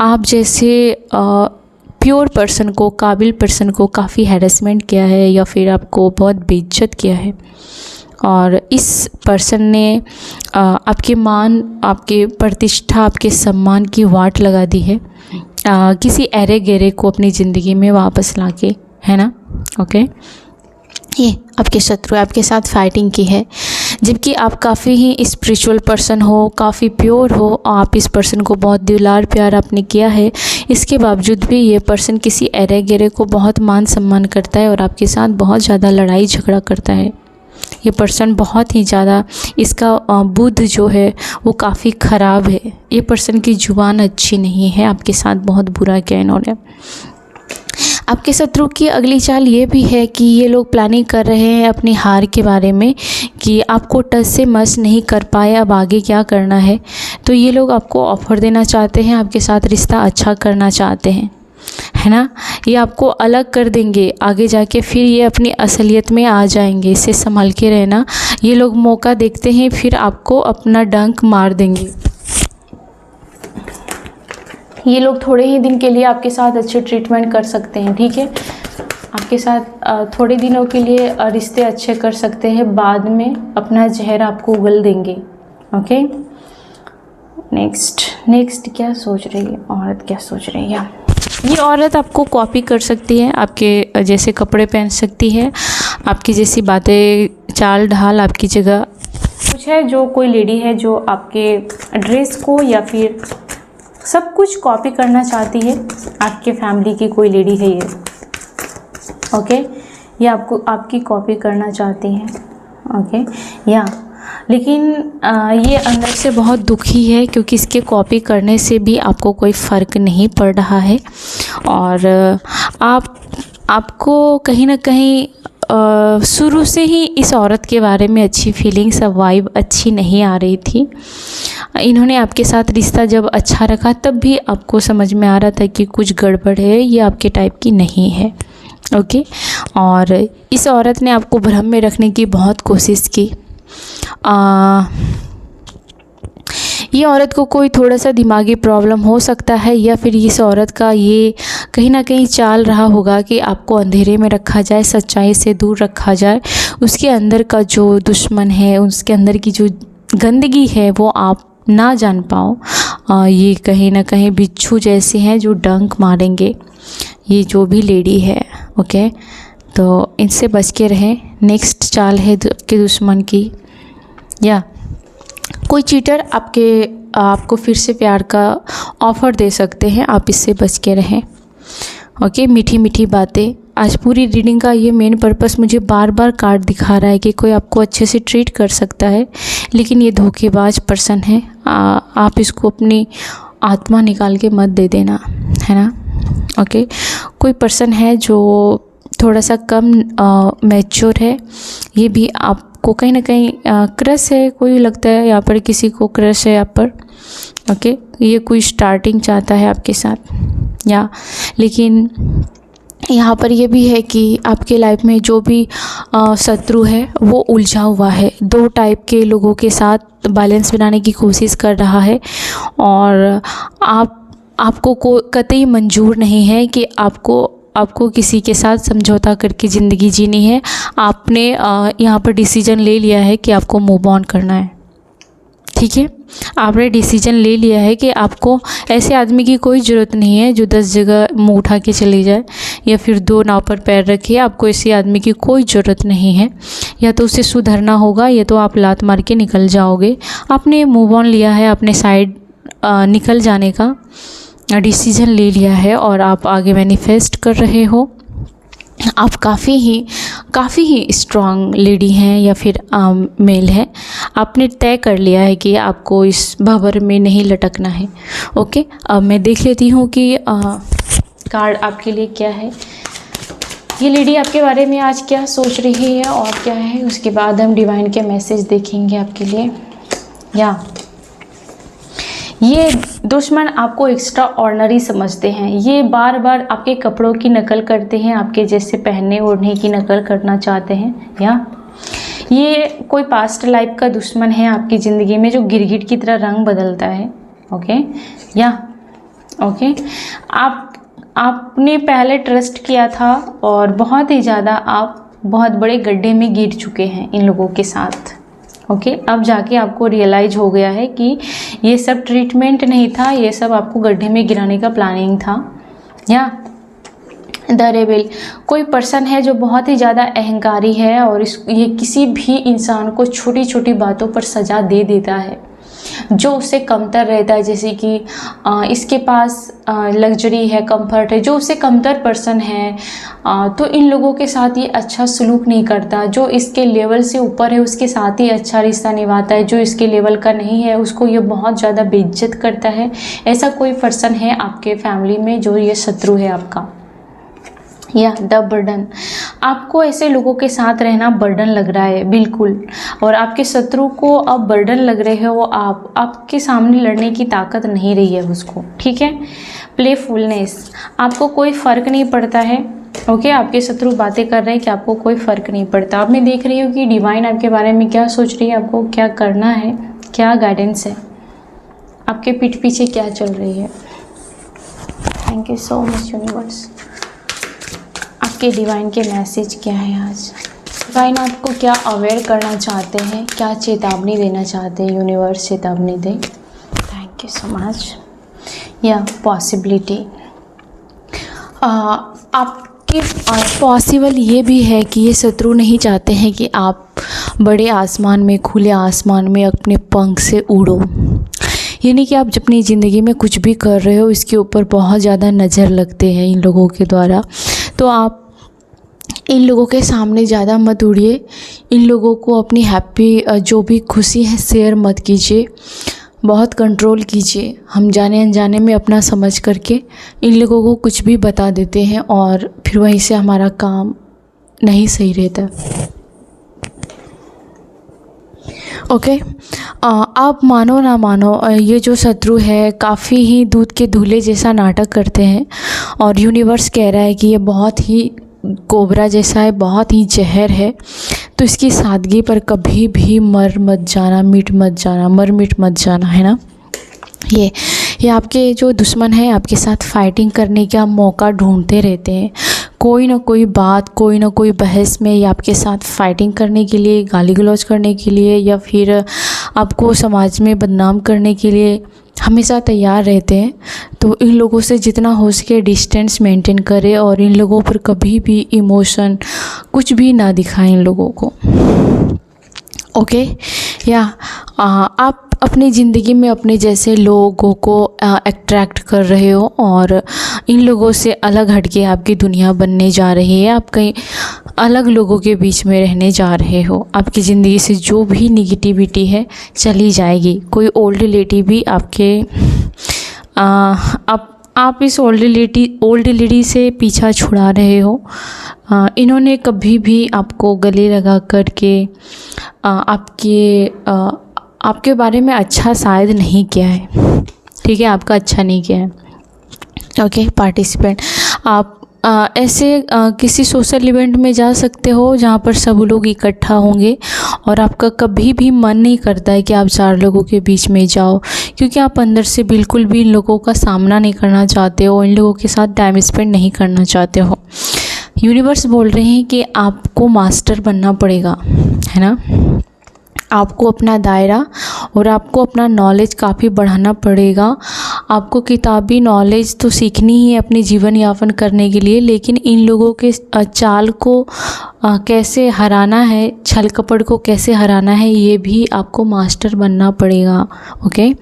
आप जैसे प्योर पर्सन को, काबिल पर्सन को काफ़ी हैरेसमेंट किया है, या फिर आपको बहुत बेइज्जत किया है। और इस पर्सन ने आपके मान, आपके प्रतिष्ठा, आपके सम्मान की वाट लगा दी है किसी एरे गेरे को अपनी ज़िंदगी में वापस लाके, है ना, ओके। ये आपके शत्रु आपके साथ फाइटिंग की है, जबकि आप काफ़ी ही स्पिरिचुअल पर्सन हो, काफ़ी प्योर हो, आप इस पर्सन को बहुत दुलार प्यार आपने किया है। इसके बावजूद भी ये पर्सन किसी एरे गेरे को बहुत मान सम्मान करता है और आपके साथ बहुत ज़्यादा लड़ाई झगड़ा करता है। ये पर्सन बहुत ही ज़्यादा, इसका बुद्ध जो है वो काफ़ी ख़राब है। ये पर्सन की जुबान अच्छी नहीं है, आपके साथ बहुत बुरा किया इन्होंने। आपके शत्रु की अगली चाल ये भी है कि ये लोग प्लानिंग कर रहे हैं अपनी हार के बारे में, कि आपको टच से मस नहीं कर पाए, अब आगे क्या करना है। तो ये लोग आपको ऑफ़र देना चाहते हैं, आपके साथ रिश्ता अच्छा करना चाहते हैं, है ना। ये आपको अलग कर देंगे आगे जाके, फिर ये अपनी असलियत में आ जाएंगे, इससे संभल के रहना। ये लोग मौका देखते हैं, फिर आपको अपना डंक मार देंगे। ये लोग थोड़े ही दिन के लिए आपके साथ अच्छे ट्रीटमेंट कर सकते हैं, ठीक है। आपके साथ थोड़े दिनों के लिए रिश्ते अच्छे कर सकते हैं, बाद में अपना जहर आपको उगल देंगे। ओके, नेक्स्ट क्या सोच रही है औरत, क्या सोच रही है? ये औरत आपको कॉपी कर सकती है, आपके जैसे कपड़े पहन सकती है, आपकी जैसी बातें, चाल ढाल आपकी जगह। कुछ है जो कोई लेडी है जो आपके ड्रेस को या फिर सब कुछ कॉपी करना चाहती है, आपके फैमिली की कोई लेडी है ये। ओके, ये आपकी कॉपी करना चाहती हैं। ओके, या लेकिन ये अंदर से बहुत दुखी है, क्योंकि इसके कॉपी करने से भी आपको कोई फ़र्क नहीं पड़ रहा है। और आपको कहीं ना कहीं शुरू से ही इस औरत के बारे में अच्छी फीलिंग्स, वाइब अच्छी नहीं आ रही थी। इन्होंने आपके साथ रिश्ता जब अच्छा रखा तब भी आपको समझ में आ रहा था कि कुछ गड़बड़ है, ये आपके टाइप की नहीं है। ओके, और इस औरत ने आपको भ्रम में रखने की बहुत कोशिश की। ये औरत को कोई थोड़ा सा दिमागी प्रॉब्लम हो सकता है, या फिर इस औरत का ये कहीं ना कहीं चाल रहा होगा कि आपको अंधेरे में रखा जाए, सच्चाई से दूर रखा जाए। उसके अंदर का जो दुश्मन है, उसके अंदर की जो गंदगी है वो आप ना जान पाओ। ये कहीं ना कहीं बिच्छू जैसे हैं जो डंक मारेंगे, ये जो भी लेडी है। ओके, तो इनसे बच के रहें। नेक्स्ट चाल है आपके दुश्मन की, या कोई चीटर आपको फिर से प्यार का ऑफ़र दे सकते हैं, आप इससे बच के रहें। ओके, मीठी मीठी बातें। आज पूरी रीडिंग का ये मेन पर्पस मुझे बार बार कार्ड दिखा रहा है कि कोई आपको अच्छे से ट्रीट कर सकता है, लेकिन ये धोखेबाज पर्सन है। आप इसको अपनी आत्मा निकाल के मत दे देना, है ना। ओके, कोई पर्सन है जो थोड़ा सा कम मैच्योर है, ये भी आपको कहीं ना कहीं क्रश है, कोई लगता है यहाँ पर किसी को क्रश है यहाँ पर। ओके, ये कोई स्टार्टिंग चाहता है आपके साथ, या लेकिन यहाँ पर ये भी है कि आपके लाइफ में जो भी शत्रु है वो उलझा हुआ है, दो टाइप के लोगों के साथ बैलेंस बनाने की कोशिश कर रहा है। और आपको कतई मंजूर नहीं है कि आपको किसी के साथ समझौता करके ज़िंदगी जीनी है। आपने यहाँ पर डिसीजन ले लिया है कि आपको मूव ऑन करना है, ठीक है। आपने डिसीजन ले लिया है कि आपको ऐसे आदमी की कोई ज़रूरत नहीं है जो 10 जगह मुँह उठा के चली जाए, या फिर 2 नाव पर पैर रखे। आपको ऐसे आदमी की कोई ज़रूरत नहीं है। या तो उसे सुधरना होगा, या तो आप लात मार के निकल जाओगे। आपने मूव ऑन लिया है, अपने साइड निकल जाने का डिसीजन ले लिया है, और आप आगे मैनिफेस्ट कर रहे हो। आप काफ़ी ही स्ट्रॉन्ग लेडी हैं, या फिर मेल है। आपने तय कर लिया है कि आपको इस भंवर में नहीं लटकना है। ओके, अब मैं देख लेती हूँ कि कार्ड आपके लिए क्या है। ये लेडी आपके बारे में आज क्या सोच रही है और क्या है, उसके बाद हम डिवाइन के मैसेज देखेंगे आपके लिए। या ये दुश्मन आपको एक्स्ट्रा ऑर्डिनरी समझते हैं। ये बार बार आपके कपड़ों की नकल करते हैं, आपके जैसे पहनने ओढ़ने की नकल करना चाहते हैं। या ये कोई पास्ट लाइफ का दुश्मन है आपकी ज़िंदगी में, जो गिरगिट की तरह रंग बदलता है। ओके, या ओके, आपने पहले ट्रस्ट किया था और बहुत ही ज़्यादा आप बहुत बड़े गड्ढे में गिर चुके हैं इन लोगों के साथ। ओके, अब जाके आपको रियलाइज हो गया है कि ये सब ट्रीटमेंट नहीं था, ये सब आपको गड्ढे में गिराने का प्लानिंग था। या द रेबेल, कोई पर्सन है जो बहुत ही ज़्यादा अहंकारी है, और ये किसी भी इंसान को छोटी छोटी बातों पर सज़ा दे देता है जो उससे कमतर रहता है। जैसे कि इसके पास लग्जरी है, कंफर्ट है, जो उससे कमतर पर्सन है, तो इन लोगों के साथ ये अच्छा सलूक नहीं करता। जो इसके लेवल से ऊपर है उसके साथ ही अच्छा रिश्ता निभाता है, जो इसके लेवल का नहीं है उसको ये बहुत ज़्यादा बेइज्जत करता है। ऐसा कोई पर्सन है आपके फैमिली में जो ये शत्रु है आपका। या द बर्डन, आपको ऐसे लोगों के साथ रहना बर्डन लग रहा है, बिल्कुल। और आपके शत्रु को अब बर्डन लग रहे हो, आपके सामने लड़ने की ताकत नहीं रही है उसको, ठीक है। प्लेफुलनेस, आपको कोई फ़र्क नहीं पड़ता है। ओके, आपके शत्रु बातें कर रहे हैं कि आपको कोई फ़र्क नहीं पड़ता। अब मैं देख रही हूँ कि डिवाइन आपके बारे में क्या सोच रही है, आपको क्या करना है, क्या गाइडेंस है, आपके पीठ पीछे क्या चल रही है। Thank you so much universe. आपके डिवाइन के मैसेज क्या है आज? डिवाइन आपको क्या अवेयर करना चाहते हैं, क्या चेतावनी देना चाहते हैं? यूनिवर्स चेतावनी दे। Thank you so much. या पॉसिबिलिटी आपके पॉसिबल ये भी है कि ये शत्रु नहीं चाहते हैं कि आप बड़े आसमान में, खुले आसमान में अपने पंख से उड़ो। यानी कि आप अपनी ज़िंदगी में कुछ भी कर रहे हो इसके ऊपर बहुत ज़्यादा नज़र लगते हैं इन लोगों के द्वारा। तो आप इन लोगों के सामने ज़्यादा मत उड़िए। इन लोगों को अपनी हैप्पी जो भी खुशी है शेयर मत कीजिए, बहुत कंट्रोल कीजिए। हम जाने अनजाने में अपना समझ करके इन लोगों को कुछ भी बता देते हैं और फिर वहीं से हमारा काम नहीं सही रहता। ओके, आप मानो ना मानो ये जो शत्रु है काफ़ी ही दूध के धुले जैसा नाटक करते हैं और यूनिवर्स कह रहा है कि ये बहुत ही कोबरा जैसा है, बहुत ही जहर है। तो इसकी सादगी पर कभी भी मर मत जाना, मिट मत जाना, मर मिट मत जाना, है ना। ये आपके जो दुश्मन है आपके साथ फाइटिंग करने का मौका ढूंढते रहते हैं। कोई ना कोई बात, कोई ना कोई बहस में ये आपके साथ फाइटिंग करने के लिए, गाली गलौज करने के लिए या फिर आपको समाज में बदनाम करने के लिए हमेशा तैयार रहते हैं। तो इन लोगों से जितना हो सके डिस्टेंस मेंटेन करें और इन लोगों पर कभी भी इमोशन कुछ भी ना दिखाएं इन लोगों को। ओके, या आप अपनी ज़िंदगी में अपने जैसे लोगों को अट्रैक्ट कर रहे हो और इन लोगों से अलग हटके आपकी दुनिया बनने जा रही है। आप कहीं अलग लोगों के बीच में रहने जा रहे हो। आपकी ज़िंदगी से जो भी निगेटिविटी है चली जाएगी। कोई ओल्ड लेडी भी आपके आप इस ओल्ड लेडी से पीछा छुड़ा रहे हो। इन्होंने कभी भी आपको गले लगा करके आपके बारे में अच्छा शायद नहीं किया है, ठीक है, आपका अच्छा नहीं किया है। ओके पार्टिसिपेंट, आप ऐसे किसी सोशल इवेंट में जा सकते हो जहाँ पर सब लोग इकट्ठा होंगे और आपका कभी भी मन नहीं करता है कि आप 4 लोगों के बीच में जाओ, क्योंकि आप अंदर से बिल्कुल भी इन लोगों का सामना नहीं करना चाहते हो, इन लोगों के साथ टाइम स्पेंड नहीं करना चाहते हो। यूनिवर्स बोल रहे हैं कि आपको मास्टर बनना पड़ेगा, है ना। आपको अपना दायरा और आपको अपना नॉलेज काफ़ी बढ़ाना पड़ेगा। आपको किताबी नॉलेज तो सीखनी ही है अपने जीवन यापन करने के लिए, लेकिन इन लोगों के चाल को कैसे हराना है, छल कपट को कैसे हराना है, ये भी आपको मास्टर बनना पड़ेगा। ओके,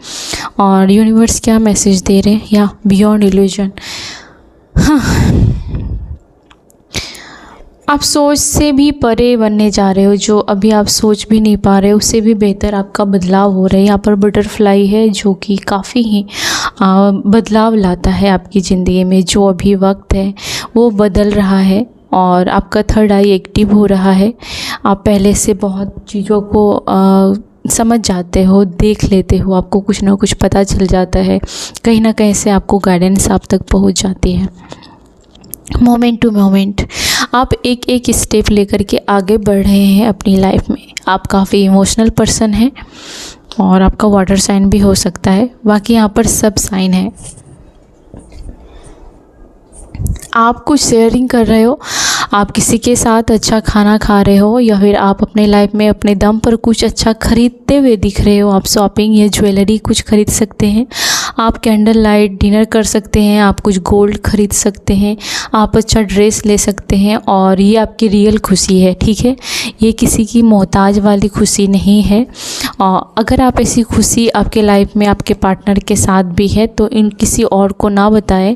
और यूनिवर्स क्या मैसेज दे रहे हैं? या बियॉन्ड इल्यूजन, हाँ, आप सोच से भी परे बनने जा रहे हो। जो अभी आप सोच भी नहीं पा रहे हो उससे भी बेहतर आपका बदलाव हो रहा है। यहाँ पर बटरफ्लाई है जो कि काफ़ी ही बदलाव लाता है आपकी ज़िंदगी में। जो अभी वक्त है वो बदल रहा है और आपका थर्ड आई एक्टिव हो रहा है। आप पहले से बहुत चीज़ों को समझ जाते हो, देख लेते हो, आपको कुछ ना कुछ पता चल जाता है, कहीं ना कहीं से आपको गाइडेंस आप तक पहुँच जाती है। मोमेंट टू मोमेंट आप एक एक स्टेप लेकर के आगे बढ़ रहे हैं अपनी लाइफ में। आप काफ़ी इमोशनल पर्सन हैं और आपका वाटर साइन भी हो सकता है, बाकी यहाँ पर सब साइन है। आप कुछ शेयरिंग कर रहे हो, आप किसी के साथ अच्छा खाना खा रहे हो या फिर आप अपने लाइफ में अपने दम पर कुछ अच्छा खरीदते हुए दिख रहे हो। आप शॉपिंग या ज्वेलरी कुछ खरीद सकते हैं, आप कैंडल लाइट डिनर कर सकते हैं, आप कुछ गोल्ड खरीद सकते हैं, आप अच्छा ड्रेस ले सकते हैं और ये आपकी रियल खुशी है, ठीक है। ये किसी की मोहताज वाली खुशी नहीं है। और अगर आप ऐसी खुशी आपके लाइफ में आपके पार्टनर के साथ भी है तो इन किसी और को ना बताएं।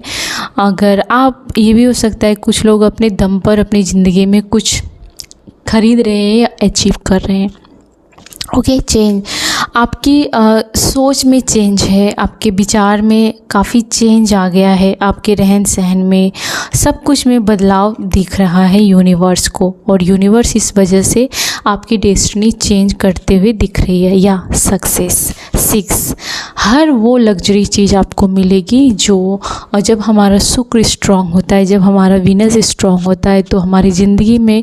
अगर आप, ये भी हो सकता है कुछ लोग अपने दम पर अपनी ज़िंदगी में कुछ खरीद रहे हैं या अचीव कर रहे हैं। ओके, चेंज, आपकी सोच में चेंज है, आपके विचार में काफ़ी चेंज आ गया है, आपके रहन सहन में सब कुछ में बदलाव दिख रहा है यूनिवर्स को, और यूनिवर्स इस वजह से आपकी डेस्टिनी चेंज करते हुए दिख रही है। या सक्सेस 6, हर वो लग्जरी चीज़ आपको मिलेगी जो जब हमारा शुक्र स्ट्रांग होता है, जब हमारा वीनस स्ट्रांग होता है तो हमारी ज़िंदगी में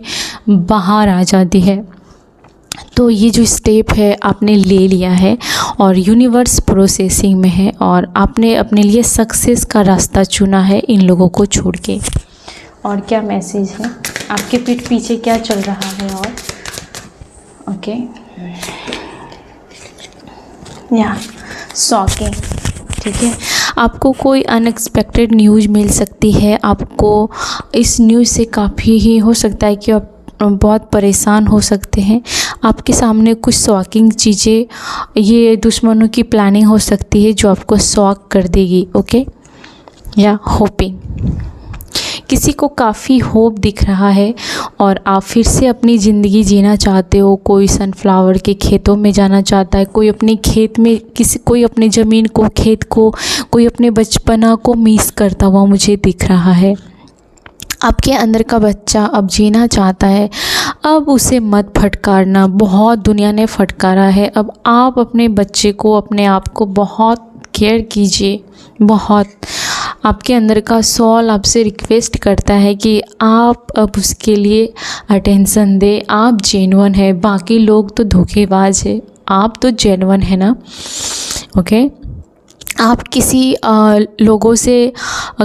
बाहर आ जाती है। तो ये जो स्टेप है आपने ले लिया है और यूनिवर्स प्रोसेसिंग में है और आपने अपने लिए सक्सेस का रास्ता चुना है इन लोगों को छोड़ के। और क्या मैसेज है, आपके पीठ पीछे क्या चल रहा है? और ओके या शॉकिंग, ठीक है, आपको कोई अनएक्सपेक्टेड न्यूज़ मिल सकती है। आपको इस न्यूज़ से काफ़ी ही हो सकता है कि आप बहुत परेशान हो सकते हैं। आपके सामने कुछ शॉकिंग चीज़ें, ये दुश्मनों की प्लानिंग हो सकती है जो आपको शॉक कर देगी। ओके या होपिंग, किसी को काफ़ी होप दिख रहा है और आप फिर से अपनी ज़िंदगी जीना चाहते हो। कोई सनफ्लावर के खेतों में जाना चाहता है, कोई अपने खेत में कोई अपनी ज़मीन को, खेत को, कोई अपने बचपना को मिस करता हुआ मुझे दिख रहा है। आपके अंदर का बच्चा अब जीना चाहता है, अब उसे मत फटकारना। बहुत दुनिया ने फटकारा है, अब आप अपने बच्चे को, अपने आप को बहुत केयर कीजिए। बहुत आपके अंदर का सोल आपसे रिक्वेस्ट करता है कि आप अब उसके लिए अटेंशन दें। आप जेन्युइन है, बाकी लोग तो धोखेबाज है, आप तो जेन्युइन है ना। ओके, आप किसी लोगों से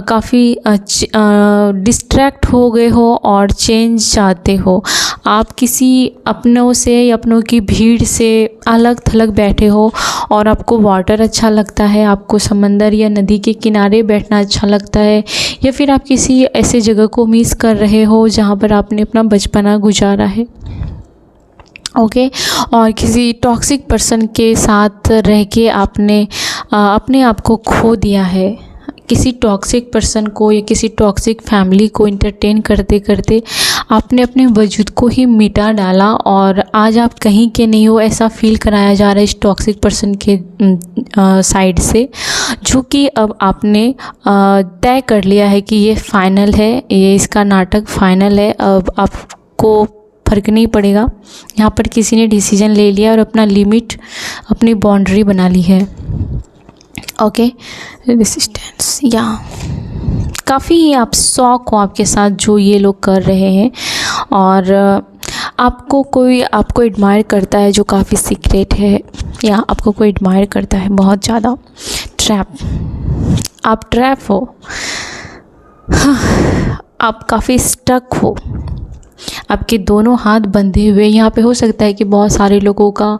काफ़ी डिस्ट्रैक्ट हो गए हो और चेंज चाहते हो। आप किसी अपनों से या अपनों की भीड़ से अलग थलग बैठे हो और आपको वाटर अच्छा लगता है, आपको समंदर या नदी के किनारे बैठना अच्छा लगता है, या फिर आप किसी ऐसे जगह को मिस कर रहे हो जहाँ पर आपने अपना बचपना गुजारा है। ओके, और किसी टॉक्सिक पर्सन के साथ रह के आपने अपने आप को खो दिया है। किसी टॉक्सिक पर्सन को या किसी टॉक्सिक फैमिली को एंटरटेन करते करते आपने अपने वजूद को ही मिटा डाला और आज आप कहीं के नहीं हो, ऐसा फील कराया जा रहा है इस टॉक्सिक पर्सन के साइड से, जो कि अब आपने तय कर लिया है कि ये फाइनल है, ये इसका नाटक फाइनल है। अब आपको फ़र्क नहीं पड़ेगा। यहाँ पर किसी ने डिसीजन ले लिया और अपना लिमिट, अपनी बाउंड्री बना ली है। ओके, रेजिस्टेंस, या काफ़ी आप शौक हो आपके साथ जो ये लोग कर रहे हैं और आपको कोई आपको एडमायर करता है जो काफ़ी सीक्रेट है, या आपको कोई एडमायर करता है बहुत ज़्यादा। ट्रैप, आप ट्रैप हो, आप काफ़ी स्टक हो, आपके दोनों हाथ बंधे हुए। यहाँ पे हो सकता है कि बहुत सारे लोगों का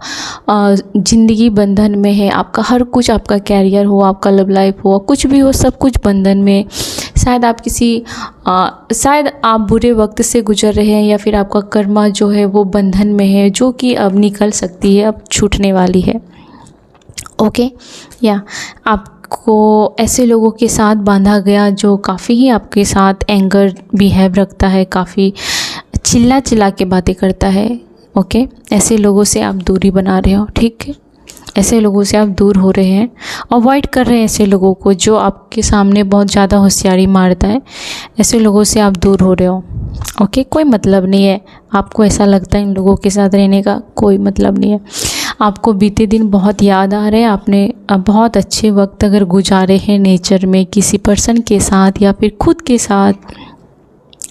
ज़िंदगी बंधन में है। आपका हर कुछ, आपका कैरियर हो, आपका लव लाइफ हो, कुछ भी हो, सब कुछ बंधन में। शायद आप शायद आप बुरे वक्त से गुजर रहे हैं, या फिर आपका कर्मा जो है वो बंधन में है, जो कि अब निकल सकती है, अब छूटने वाली है। ओके, या आपको ऐसे लोगों के साथ बांधा गया जो काफ़ी ही आपके साथ एंगर बिहेव रखता है, काफ़ी चिल्ला चिल्ला के बातें करता है। ओके, ऐसे लोगों से आप दूरी बना रहे हो, ठीक है, ऐसे लोगों से आप दूर हो रहे हैं, अवॉइड कर रहे हैं ऐसे लोगों को जो आपके सामने बहुत ज़्यादा होशियारी मारता है। ऐसे लोगों से आप दूर हो रहे हो। ओके, कोई मतलब नहीं है, आपको ऐसा लगता है इन लोगों के साथ रहने का, कोई मतलब नहीं है। आपको बीते दिन बहुत याद आ रहे हैं, आपने बहुत अच्छे वक्त अगर गुजारे हैं नेचर में किसी पर्सन के साथ या फिर खुद के साथ,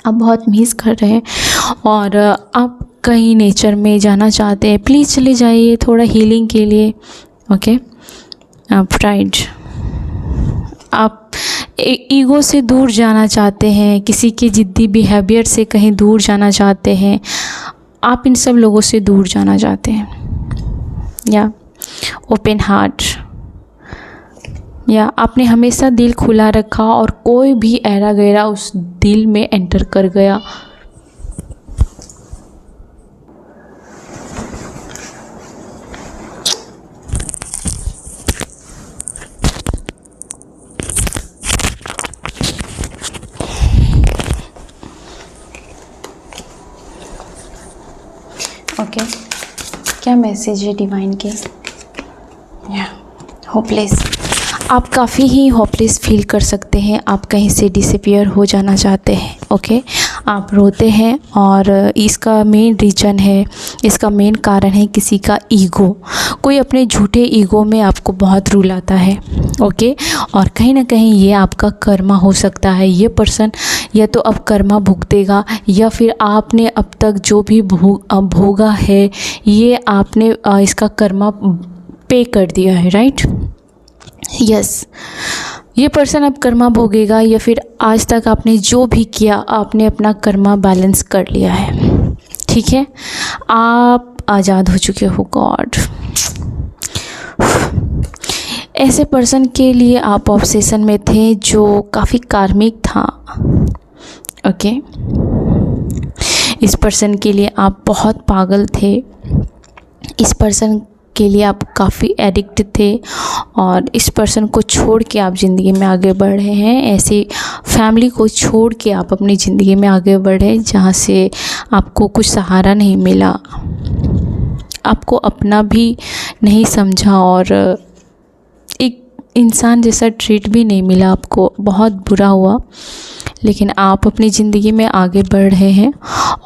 आप बहुत मिस कर रहे हैं और आप कहीं नेचर में जाना चाहते हैं। प्लीज़ चले जाइए थोड़ा हीलिंग के लिए। ओके, प्राइड, आप ईगो से दूर जाना चाहते हैं, किसी के ज़िद्दी बिहेवियर से कहीं दूर जाना चाहते हैं, आप इन सब लोगों से दूर जाना चाहते हैं। या ओपन हार्ट, या आपने हमेशा दिल खुला रखा और कोई भी ऐरा गैरा उस दिल में एंटर कर गया। ओके, क्या मैसेज है डिवाइन के? होपलेस, आप काफ़ी ही होपलेस फील कर सकते हैं, आप कहीं से डिसअपियर हो जाना चाहते हैं। ओके, आप रोते हैं और इसका मेन रीज़न है, इसका मेन कारण है किसी का ईगो। कोई अपने झूठे ईगो में आपको बहुत रुलाता है। ओके, और कहीं ना कहीं ये आपका कर्मा हो सकता है। ये पर्सन या तो अब कर्मा भुगतेगा, या फिर आपने अब तक जो भी भोगा है ये आपने इसका कर्मा पे कर दिया है, राइट। यस, ये पर्सन अब कर्मा भोगेगा, या फिर आज तक आपने जो भी किया आपने अपना कर्मा बैलेंस कर लिया है, ठीक है। आप आज़ाद हो चुके हो। गॉड, ऐसे पर्सन के लिए आप ऑब्सेशन में थे जो काफ़ी कार्मिक था। ओके, इस पर्सन के लिए आप बहुत पागल थे, इस पर्सन के लिए आप काफ़ी एडिक्ट थे, और इस पर्सन को छोड़ के आप ज़िंदगी में आगे बढ़ रहे हैं। ऐसी फैमिली को छोड़ के आप अपनी ज़िंदगी में आगे बढ़े जहाँ से आपको कुछ सहारा नहीं मिला, आपको अपना भी नहीं समझा, और एक इंसान जैसा ट्रीट भी नहीं मिला आपको, बहुत बुरा हुआ। लेकिन आप अपनी ज़िंदगी में आगे बढ़ रहे हैं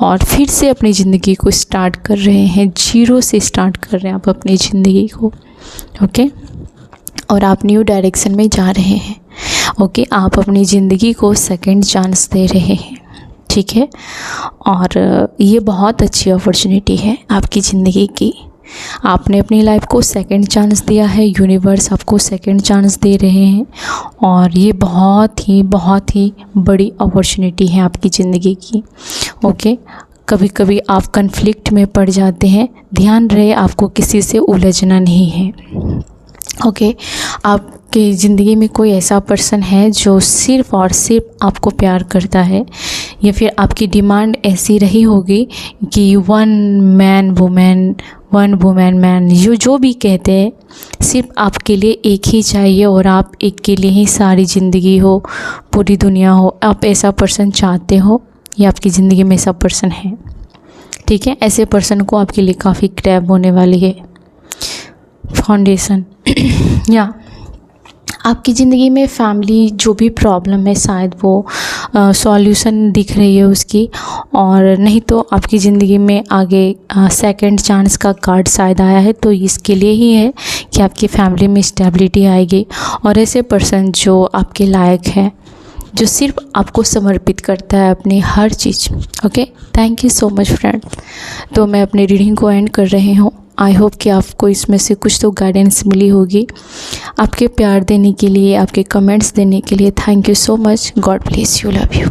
और फिर से अपनी ज़िंदगी को स्टार्ट कर रहे हैं, जीरो से स्टार्ट कर रहे हैं आप अपनी ज़िंदगी को। ओके, और आप न्यू डायरेक्शन में जा रहे हैं। ओके, आप अपनी ज़िंदगी को सेकंड चांस दे रहे हैं, ठीक है। और ये बहुत अच्छी अपॉर्चुनिटी है आपकी ज़िंदगी की। आपने अपनी लाइफ को सेकंड चांस दिया है, यूनिवर्स आपको सेकंड चांस दे रहे हैं, और ये बहुत ही बड़ी अपॉर्चुनिटी है आपकी ज़िंदगी की। ओके, कभी कभी आप कन्फ्लिक्ट में पड़ जाते हैं, ध्यान रहे आपको किसी से उलझना नहीं है। ओके, आपकी ज़िंदगी में कोई ऐसा पर्सन है जो सिर्फ़ और सिर्फ आपको प्यार करता है, या फिर आपकी डिमांड ऐसी रही होगी कि वन वुमेन मैन, जो भी कहते हैं, सिर्फ आपके लिए एक ही चाहिए और आप एक के लिए ही सारी ज़िंदगी हो, पूरी दुनिया हो। आप ऐसा पर्सन चाहते हो, या आपकी ज़िंदगी में ऐसा पर्सन है, ठीक है। ऐसे पर्सन को आपके लिए काफ़ी क्रैब होने वाली है फाउंडेशन। या आपकी ज़िंदगी में फैमिली जो भी प्रॉब्लम है शायद वो सॉल्यूशन दिख रही है उसकी, और नहीं तो आपकी ज़िंदगी में आगे सेकंड चांस का कार्ड शायद आया है, तो इसके लिए ही है कि आपकी फैमिली में स्टेबिलिटी आएगी, और ऐसे पर्सन जो आपके लायक है, जो सिर्फ आपको समर्पित करता है अपनी हर चीज़। Okay, thank you so much friend. तो मैं अपनी रीडिंग को एंड कर रही हूँ। आई होप कि आपको इसमें से कुछ तो गाइडेंस मिली होगी। आपके प्यार देने के लिए, आपके कमेंट्स देने के लिए thank you so much. God bless you, love you.